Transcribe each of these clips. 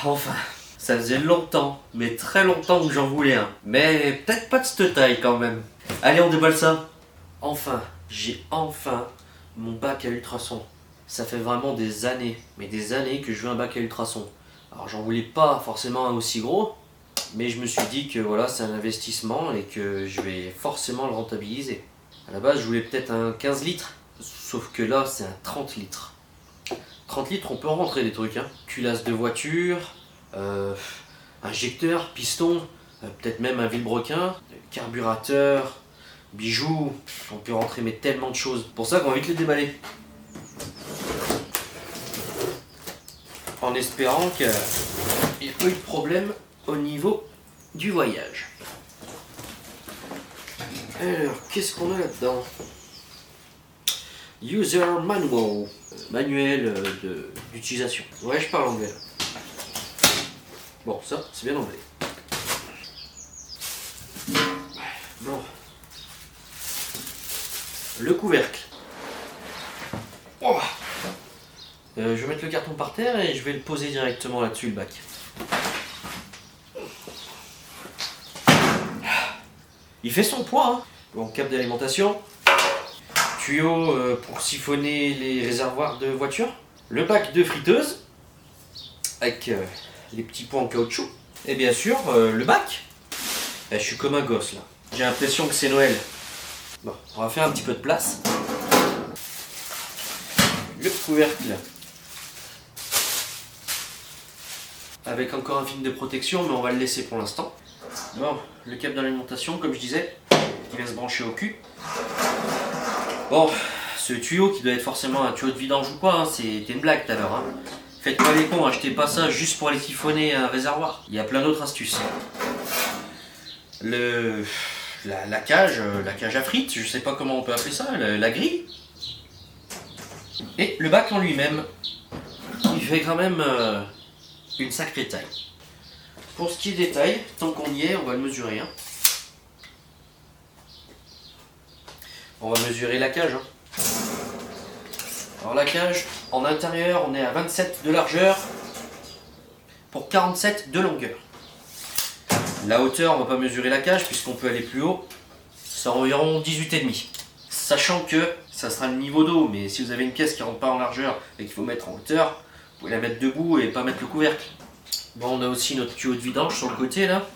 Enfin, ça faisait longtemps, mais très longtemps que j'en voulais un. Mais peut-être pas de cette taille quand même. Allez, on déballe ça. Enfin, j'ai enfin mon bac à ultrasons. Ça fait vraiment des années, mais des années que je veux un bac à ultrasons. Alors j'en voulais pas forcément un aussi gros, mais je me suis dit que voilà, c'est un investissement et que je vais forcément le rentabiliser. À la base, je voulais peut-être un 15 litres, sauf que là, c'est un 30 litres. 30 litres, on peut en rentrer des trucs, hein. Culasse de voiture, injecteur, piston, peut-être même un vilebrequin, carburateur, bijoux. On peut rentrer mais tellement de choses. Pour ça qu'on va vite les déballer. En espérant qu'il n'y ait pas eu de problème au niveau du voyage. Alors, qu'est-ce qu'on a là-dedans? User manual, manuel d'utilisation. Ouais, je parle anglais là. Bon, ça, c'est bien anglais. Bon. Le couvercle. Oh. Je vais mettre le carton par terre et je vais le poser directement là-dessus, le bac. Il fait son poids, hein. Bon, câble d'alimentation. Tuyau pour siphonner les réservoirs de voiture. Le bac de friteuse. Avec les petits pots en caoutchouc. Et bien sûr, le bac. Je suis comme un gosse là. J'ai l'impression que c'est Noël. Bon, on va faire un petit peu de place. Le couvercle. Avec encore un film de protection, mais on va le laisser pour l'instant. Bon, le câble d'alimentation, comme je disais, qui vient se brancher au cul. Bon, ce tuyau qui doit être forcément un tuyau de vidange ou quoi, hein, c'était une blague tout à l'heure. Hein. Faites pas les cons, achetez pas ça juste pour aller siphonner un réservoir. Il y a plein d'autres astuces. La cage à frites, je sais pas comment on peut appeler ça, la grille. Et le bac en lui-même, il fait quand même une sacrée taille. Pour ce qui est des tailles, tant qu'on y est, on va le mesurer. Hein. On va mesurer la cage. Hein. Alors la cage, en intérieur, on est à 27 de largeur pour 47 de longueur. La hauteur, on va pas mesurer la cage puisqu'on peut aller plus haut. C'est environ 18,5. Sachant que ça sera le niveau d'eau, mais si vous avez une pièce qui rentre pas en largeur et qu'il faut mettre en hauteur, vous pouvez la mettre debout et pas mettre le couvercle. Bon, on a aussi notre tuyau de vidange sur le côté là.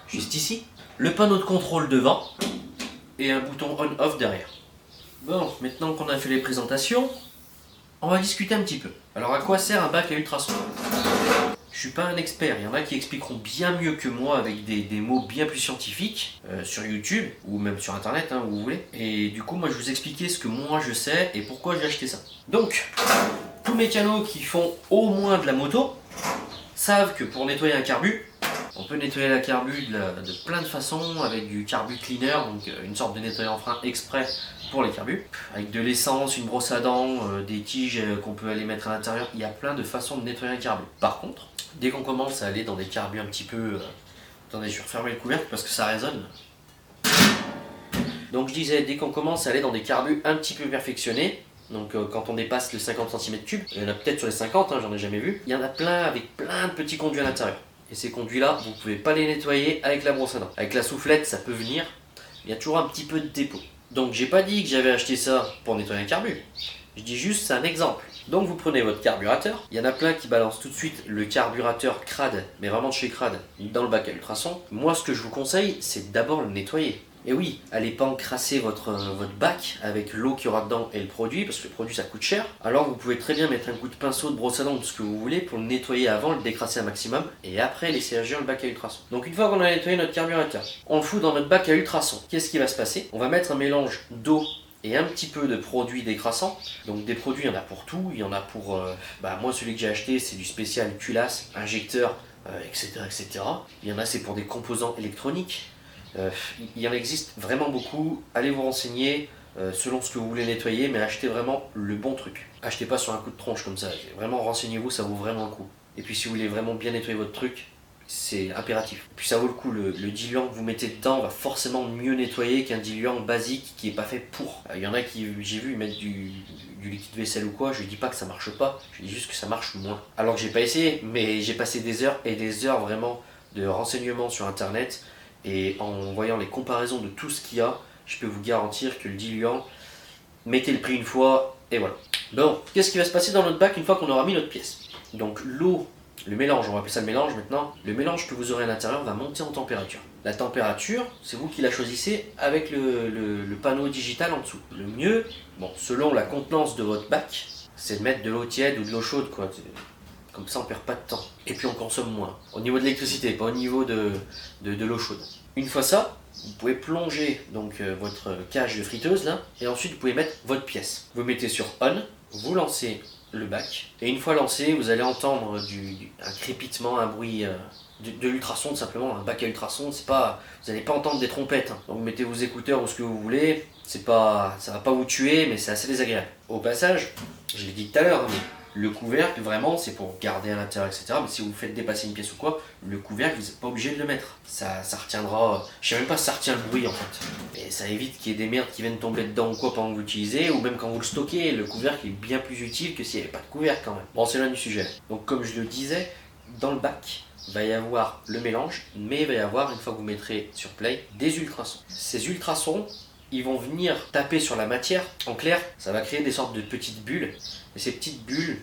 Juste ici. Le panneau de contrôle devant. Et un bouton on-off derrière. Bon, maintenant qu'on a fait les présentations, on va discuter un petit peu. Alors à quoi sert un bac à ultrasons? Je suis pas un expert, il y en a qui expliqueront bien mieux que moi avec des mots bien plus scientifiques sur YouTube ou même sur internet, hein, où vous voulez. Et du coup, moi je vais vous expliquer ce que moi je sais et pourquoi j'ai acheté ça. Donc, tous mes mécanos qui font au moins de la moto savent que pour nettoyer un carbu, on peut nettoyer la carbu de plein de façons avec du carbu cleaner, donc une sorte de nettoyant frein exprès pour les carbus, avec de l'essence, une brosse à dents, des tiges qu'on peut aller mettre à l'intérieur. Il y a plein de façons de nettoyer un carbu. Par contre, dès qu'on commence à aller dans des carbus un petit peu... Attendez, je vais refermer le couvercle parce que ça résonne. Donc je disais, dès qu'on commence à aller dans des carbus un petit peu perfectionnés, donc quand on dépasse le 50 cm3, il y en a peut-être sur les 50, hein, j'en ai jamais vu, il y en a plein avec plein de petits conduits à l'intérieur. Et ces conduits-là, vous ne pouvez pas les nettoyer avec la brosse à dents. Avec la soufflette, ça peut venir, il y a toujours un petit peu de dépôt. Donc j'ai pas dit que j'avais acheté ça pour nettoyer un carbu. Je dis juste, c'est un exemple. Donc vous prenez votre carburateur, il y en a plein qui balancent tout de suite le carburateur crade, mais vraiment de chez crade, dans le bac à ultrasons. Moi ce que je vous conseille, c'est d'abord le nettoyer. Et oui, allez pas encrasser votre bac avec l'eau qu'il y aura dedans et le produit, parce que le produit ça coûte cher. Alors vous pouvez très bien mettre un coup de pinceau, de brosse à dents, tout ce que vous voulez, pour le nettoyer avant, le décrasser un maximum, et après laisser agir le bac à ultrasons. Donc une fois qu'on a nettoyé notre carburateur, on le fout dans notre bac à ultrasons. Qu'est-ce qui va se passer? On va mettre un mélange d'eau et un petit peu de produits décrassants. Donc des produits, il y en a pour tout. Il y en a pour... moi celui que j'ai acheté, c'est du spécial culasse, injecteur, etc., etc. Il y en a, c'est pour des composants électroniques. Il y en existe vraiment beaucoup. Allez vous renseigner selon ce que vous voulez nettoyer, mais achetez vraiment le bon truc. Achetez pas sur un coup de tronche comme ça. Vraiment renseignez-vous, ça vaut vraiment le coup. Et puis si vous voulez vraiment bien nettoyer votre truc, c'est impératif. Puis ça vaut le coup, le diluant que vous mettez dedans va forcément mieux nettoyer qu'un diluant basique qui est pas fait pour. Il y en a qui, j'ai vu, ils mettent du liquide vaisselle ou quoi, je dis pas que ça marche pas, je dis juste que ça marche moins. Alors que j'ai pas essayé, mais j'ai passé des heures et des heures vraiment de renseignements sur internet, et en voyant les comparaisons de tout ce qu'il y a, je peux vous garantir que le diluant, mettez le prix une fois, et voilà. Bon, qu'est-ce qui va se passer dans notre bac une fois qu'on aura mis notre pièce? Donc l'eau, le mélange, on va appeler ça le mélange maintenant, le mélange que vous aurez à l'intérieur va monter en température. La température, c'est vous qui la choisissez avec le panneau digital en dessous. Le mieux, bon, selon la contenance de votre bac, c'est de mettre de l'eau tiède ou de l'eau chaude, quoi. Comme ça on perd pas de temps. Et puis on consomme moins. Au niveau de l'électricité, pas au niveau de l'eau chaude. Une fois ça, vous pouvez plonger donc votre cage de friteuse là, et ensuite vous pouvez mettre votre pièce. Vous mettez sur on, vous lancez le bac, et une fois lancé, vous allez entendre un crépitement, un bruit de l'ultrason, simplement. Un bac à ultrasons, c'est pas, vous n'allez pas entendre des trompettes. Hein. Donc vous mettez vos écouteurs ou ce que vous voulez, c'est pas, ça va pas vous tuer, mais c'est assez désagréable. Au passage, je l'ai dit tout à l'heure, mais le couvercle, vraiment, c'est pour garder à l'intérieur, etc. Mais si vous faites dépasser une pièce ou quoi, le couvercle, vous n'êtes pas obligé de le mettre. Ça retiendra... Je sais même pas si ça retient le bruit, en fait. Et ça évite qu'il y ait des merdes qui viennent tomber dedans ou quoi pendant que vous l'utilisez, ou même quand vous le stockez, le couvercle est bien plus utile que s'il n'y avait pas de couvercle, quand même. Bon, c'est loin du sujet. Donc, comme je le disais, dans le bac, il va y avoir le mélange, mais il va y avoir, une fois que vous mettrez sur Play, des ultrasons. Ces ultrasons, ils vont venir taper sur la matière. En clair, ça va créer des sortes de petites bulles. Et ces petites bulles,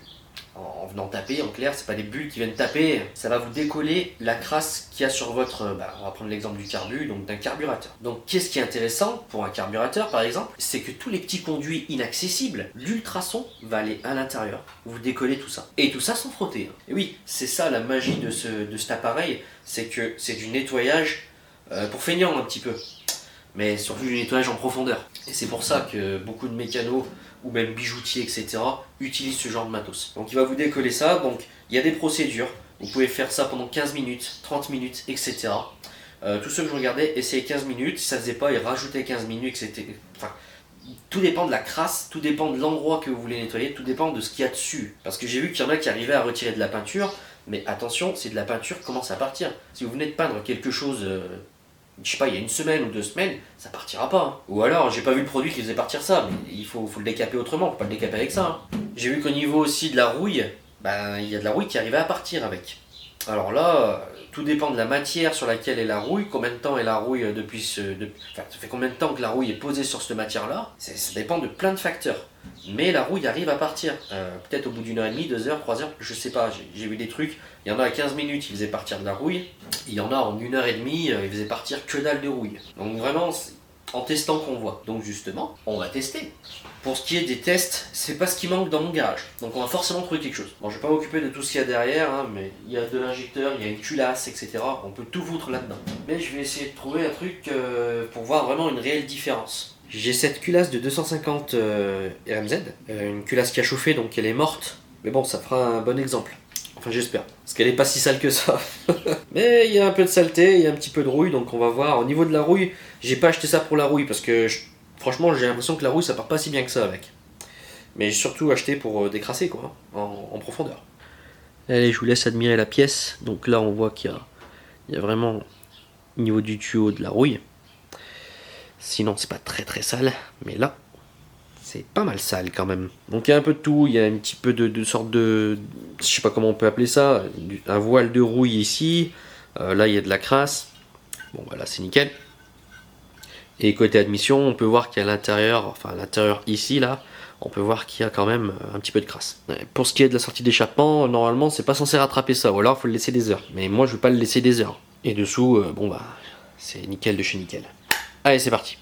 en venant taper, en clair, c'est pas des bulles qui viennent taper, ça va vous décoller la crasse qu'il y a sur votre... on va prendre l'exemple du carbu, donc d'un carburateur. Donc qu'est-ce qui est intéressant pour un carburateur par exemple, c'est que tous les petits conduits inaccessibles, l'ultrason va aller à l'intérieur, vous décoller tout ça. Et tout ça sans frotter. Et oui, c'est ça la magie de cet appareil, c'est que c'est du nettoyage pour feignants un petit peu. Mais surtout du nettoyage en profondeur. Et c'est pour ça que beaucoup de mécanos ou même bijoutiers, etc. utilisent ce genre de matos. Donc il va vous décoller ça, donc il y a des procédures. Vous pouvez faire ça pendant 15 minutes, 30 minutes, etc. Tous ceux que je regardais essayaient 15 minutes, si ça ne faisait pas, ils rajoutaient 15 minutes, etc. Enfin, tout dépend de la crasse, tout dépend de l'endroit que vous voulez nettoyer, tout dépend de ce qu'il y a dessus. Parce que j'ai vu qu'il y en a qui arrivaient à retirer de la peinture, mais attention, c'est de la peinture qui commence à partir. Si vous venez de peindre quelque chose... je sais pas, il y a une semaine ou 2 semaines, ça partira pas. Hein. Ou alors, j'ai pas vu le produit qui faisait partir ça, mais il faut le décaper autrement, faut pas le décaper avec ça. Hein. J'ai vu qu'au niveau aussi de la rouille, il y a de la rouille qui arrivait à partir avec. Alors là, tout dépend de la matière sur laquelle est la rouille, combien de temps est la rouille ça fait combien de temps que la rouille est posée sur cette matière-là, ça dépend de plein de facteurs. Mais la rouille arrive à partir, peut-être au bout d'1 heure et demie, 2 heures, 3 heures, je sais pas, j'ai vu des trucs, il y en a à 15 minutes, ils faisaient partir de la rouille, il y en a en 1 heure et demie, ils faisaient partir que dalle de rouille. Donc vraiment, c'est en testant qu'on voit. Donc justement, on va tester. Pour ce qui est des tests, c'est pas ce qui manque dans mon garage. Donc on va forcément trouver quelque chose. Bon, je vais pas m'occuper de tout ce qu'il y a derrière, hein, mais il y a de l'injecteur, il y a une culasse, etc. On peut tout foutre là-dedans. Mais je vais essayer de trouver un truc pour voir vraiment une réelle différence. J'ai cette culasse de 250 RMZ, une culasse qui a chauffé, donc elle est morte. Mais bon, ça fera un bon exemple. Enfin, j'espère. Parce qu'elle est pas si sale que ça. Mais il y a un peu de saleté, il y a un petit peu de rouille, donc on va voir. Au niveau de la rouille, j'ai pas acheté ça pour la rouille, parce que franchement, j'ai l'impression que la rouille, ça part pas si bien que ça avec. Mais j'ai surtout acheté pour décrasser, quoi, en profondeur. Allez, je vous laisse admirer la pièce. Donc là, on voit qu'il y a vraiment, au niveau du tuyau, de la rouille. Sinon, c'est pas très très sale, mais là, c'est pas mal sale quand même. Donc il y a un peu de tout, il y a un petit peu de sorte de... Je sais pas comment on peut appeler ça, un voile de rouille ici. Là, il y a de la crasse. Bon, voilà, c'est nickel. Et côté admission, on peut voir qu'à l'intérieur, enfin à l'intérieur ici, là, on peut voir qu'il y a quand même un petit peu de crasse. Pour ce qui est de la sortie d'échappement, normalement, c'est pas censé rattraper ça, ou alors il faut le laisser des heures. Mais moi, je veux pas le laisser des heures. Et dessous, c'est nickel de chez nickel. Allez, c'est parti.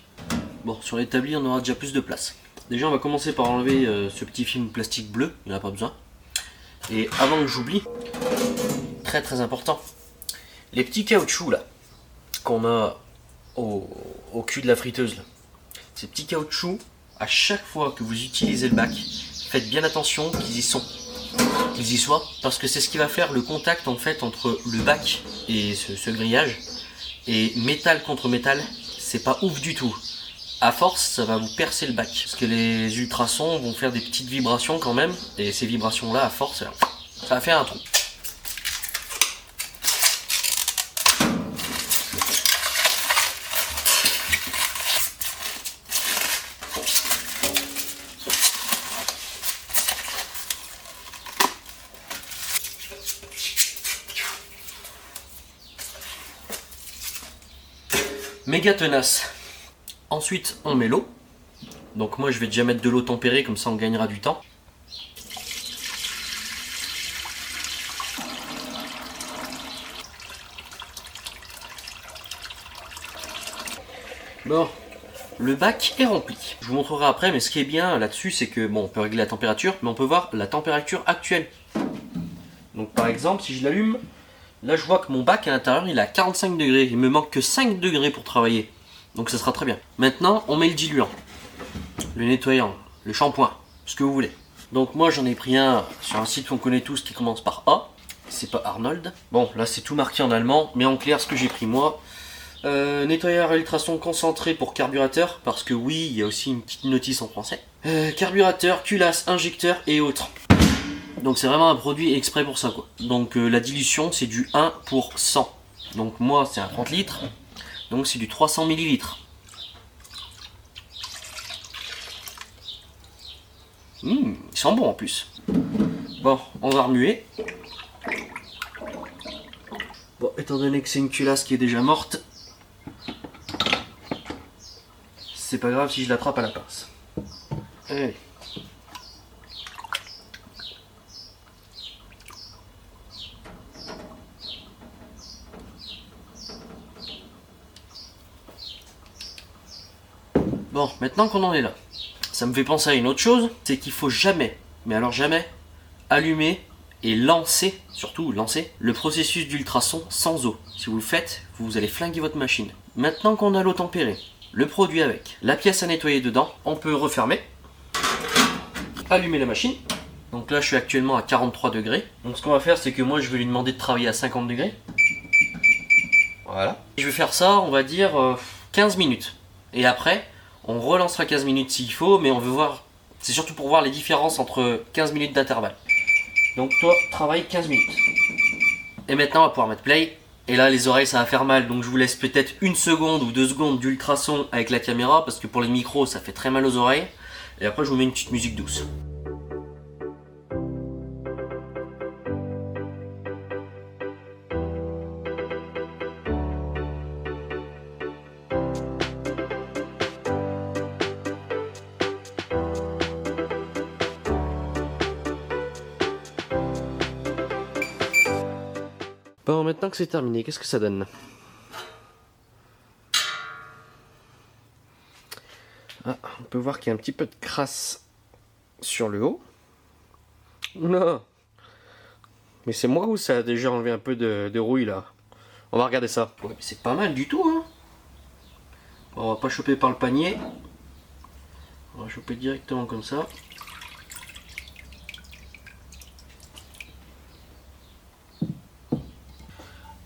Bon, sur l'établi, on aura déjà plus de place. Déjà, on va commencer par enlever ce petit film plastique bleu, il n'y en a pas besoin. Et avant que j'oublie, très très important, les petits caoutchoucs là, qu'on a au cul de la friteuse, là. Ces petits caoutchoucs, à chaque fois que vous utilisez le bac, faites bien attention qu'ils y soient, parce que c'est ce qui va faire le contact en fait entre le bac et ce grillage. Et métal contre métal, c'est pas ouf du tout. À force, ça va vous percer le bac, parce que les ultrasons vont faire des petites vibrations quand même, et ces vibrations là, à force, ça va faire un trou. Méga tenace. Ensuite, on met l'eau. Donc moi, je vais déjà mettre de l'eau tempérée, comme ça on gagnera du temps. Bon, le bac est rempli. Je vous montrerai après, mais ce qui est bien là-dessus, c'est que bon, on peut régler la température, mais on peut voir la température actuelle. Donc par exemple, si je l'allume, là je vois que mon bac à l'intérieur il est à 45 degrés. Il me manque que 5 degrés pour travailler. Donc ça sera très bien. Maintenant, on met le diluant, le nettoyant, le shampoing, ce que vous voulez. Donc moi j'en ai pris un sur un site qu'on connaît tous qui commence par A. C'est pas Arnold. Bon, là c'est tout marqué en allemand, mais en clair ce que j'ai pris moi. Nettoyeur à ultrasons concentré pour carburateur, parce que oui, il y a aussi une petite notice en français. Carburateur, culasse, injecteur et autres. Donc c'est vraiment un produit exprès pour ça quoi. Donc la dilution c'est du 1 pour 100. Donc moi c'est un 30 litres, donc c'est du 300 millilitres. Il sent bon en plus. Bon, on va remuer. Bon, étant donné que c'est une culasse qui est déjà morte, c'est pas grave si je l'attrape à la pince. Allez. Bon, maintenant qu'on en est là, ça me fait penser à une autre chose, c'est qu'il faut jamais, mais alors jamais, allumer et lancer, surtout lancer, le processus d'ultrason sans eau. Si vous le faites, vous allez flinguer votre machine. Maintenant qu'on a l'eau tempérée, le produit avec, la pièce à nettoyer dedans, on peut refermer, allumer la machine. Donc là je suis actuellement à 43 degrés. Donc ce qu'on va faire c'est que moi je vais lui demander de travailler à 50 degrés. Voilà. Je vais faire ça on va dire 15 minutes. Et après on relancera 15 minutes s'il faut, mais on veut voir, c'est surtout pour voir les différences entre 15 minutes d'intervalle. Donc toi travaille 15 minutes. Et maintenant on va pouvoir mettre play. Et là les oreilles ça va faire mal, donc je vous laisse peut-être 1 seconde ou 2 secondes d'ultrason avec la caméra, parce que pour les micros ça fait très mal aux oreilles. Et après je vous mets une petite musique douce. Bon, maintenant que c'est terminé, qu'est-ce que ça donne? Ah, on peut voir qu'il y a un petit peu de crasse sur le haut. Non. Mais c'est moi ou ça a déjà enlevé un peu de rouille là? On va regarder ça. Ouais, mais c'est pas mal du tout, hein. Bon, on va pas choper par le panier. On va choper directement comme ça.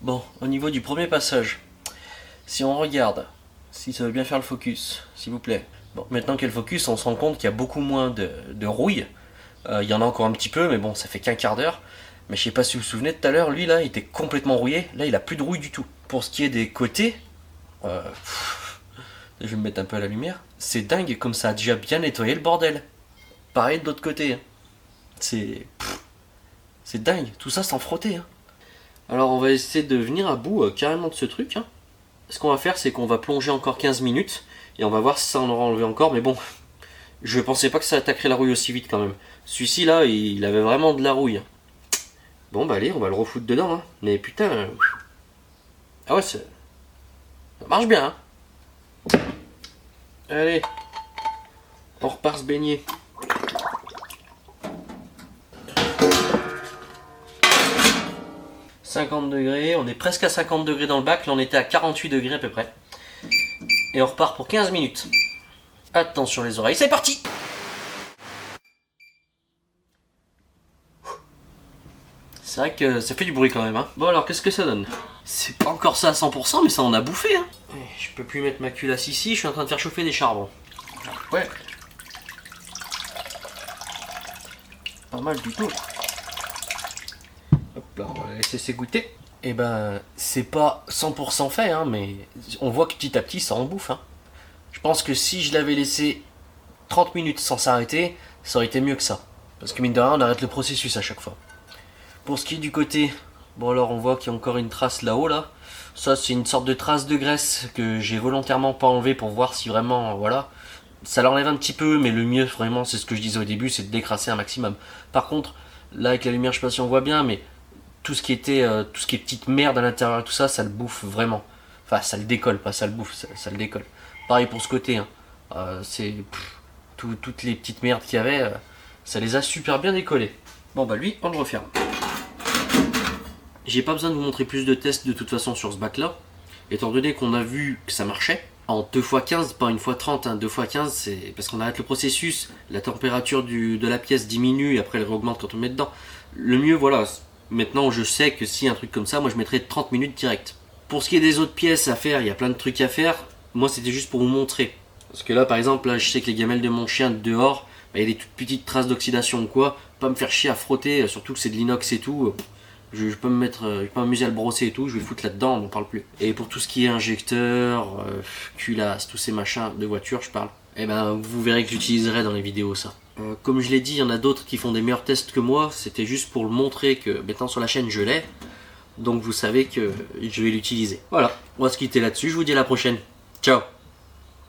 Bon, au niveau du premier passage, si on regarde, si ça veut bien faire le focus, s'il vous plaît. Bon, maintenant qu'il y a le focus, on se rend compte qu'il y a beaucoup moins de rouille. Il y en a encore un petit peu, mais bon, ça fait qu'un quart d'heure. Mais je sais pas si vous vous souvenez, tout à l'heure, lui là, il était complètement rouillé. Là, il a plus de rouille du tout. Pour ce qui est des côtés, je vais me mettre un peu à la lumière. C'est dingue comme ça a déjà bien nettoyé le bordel. Pareil de l'autre côté. Hein. C'est dingue, tout ça sans frotter. Hein. Alors on va essayer de venir à bout carrément de ce truc. Hein. Ce qu'on va faire, c'est qu'on va plonger encore 15 minutes. Et on va voir si ça en aura enlevé encore. Mais bon, je pensais pas que ça attaquerait la rouille aussi vite quand même. Celui-ci là, il avait vraiment de la rouille. Bon bah allez, on va le refoutre dedans. Hein. Mais putain... Ah ouais, ça marche bien. Hein. Allez, on repart se baigner. « 50 degrés, on est presque à 50 degrés dans le bac, là on était à 48 degrés à peu près. Et on repart pour 15 minutes. Attention les oreilles, c'est parti! C'est vrai que ça fait du bruit quand même. Hein. Bon alors qu'est-ce que ça donne? C'est pas encore ça à 100%, mais ça en a bouffé. Hein. Je peux plus mettre ma culasse ici, je suis en train de faire chauffer des charbons. Ouais. Pas mal du tout. Hop là, on va laisser s'égoutter. Et ben, c'est pas 100% fait, hein, mais on voit que petit à petit ça en bouffe. Hein. Je pense que si je l'avais laissé 30 minutes sans s'arrêter, ça aurait été mieux que ça. Parce que mine de rien, on arrête le processus à chaque fois. Pour ce qui est du côté, bon alors on voit qu'il y a encore une trace là-haut là. Ça c'est une sorte de trace de graisse que j'ai volontairement pas enlevé pour voir si vraiment, voilà. Ça l'enlève un petit peu, mais le mieux vraiment, c'est ce que je disais au début, c'est de décrasser un maximum. Par contre, là avec la lumière, je sais pas si on voit bien, mais tout ce qui est petite merde à l'intérieur, tout ça, ça le bouffe vraiment. Enfin, ça le décolle, pas ça le bouffe, ça le décolle. Pareil pour ce côté, hein. Toutes les petites merdes qu'il y avait, ça les a super bien décollées. Bon bah lui, on le referme. J'ai pas besoin de vous montrer plus de tests de toute façon sur ce bac là, étant donné qu'on a vu que ça marchait. En 2x15, pas 1x30, hein, 2x15, c'est parce qu'on arrête le processus, la température de la pièce diminue et après elle réaugmente quand on met dedans. Le mieux, voilà, maintenant je sais que si un truc comme ça, moi je mettrais 30 minutes direct. Pour ce qui est des autres pièces à faire, il y a plein de trucs à faire. Moi c'était juste pour vous montrer. Parce que là par exemple, là, je sais que les gamelles de mon chien dehors, bah, il y a des toutes petites traces d'oxydation ou quoi. Pas me faire chier à frotter, surtout que c'est de l'inox et tout. Je peux m'amuser à le brosser et tout, je vais le foutre là-dedans, on n'en parle plus. Et pour tout ce qui est injecteur, culasse, tous ces machins de voiture, je parle, eh ben vous verrez que j'utiliserai dans les vidéos ça. Comme je l'ai dit, il y en a d'autres qui font des meilleurs tests que moi, c'était juste pour le montrer que maintenant sur la chaîne je l'ai, donc vous savez que je vais l'utiliser. Voilà, on va se quitter là-dessus, je vous dis à la prochaine. Ciao.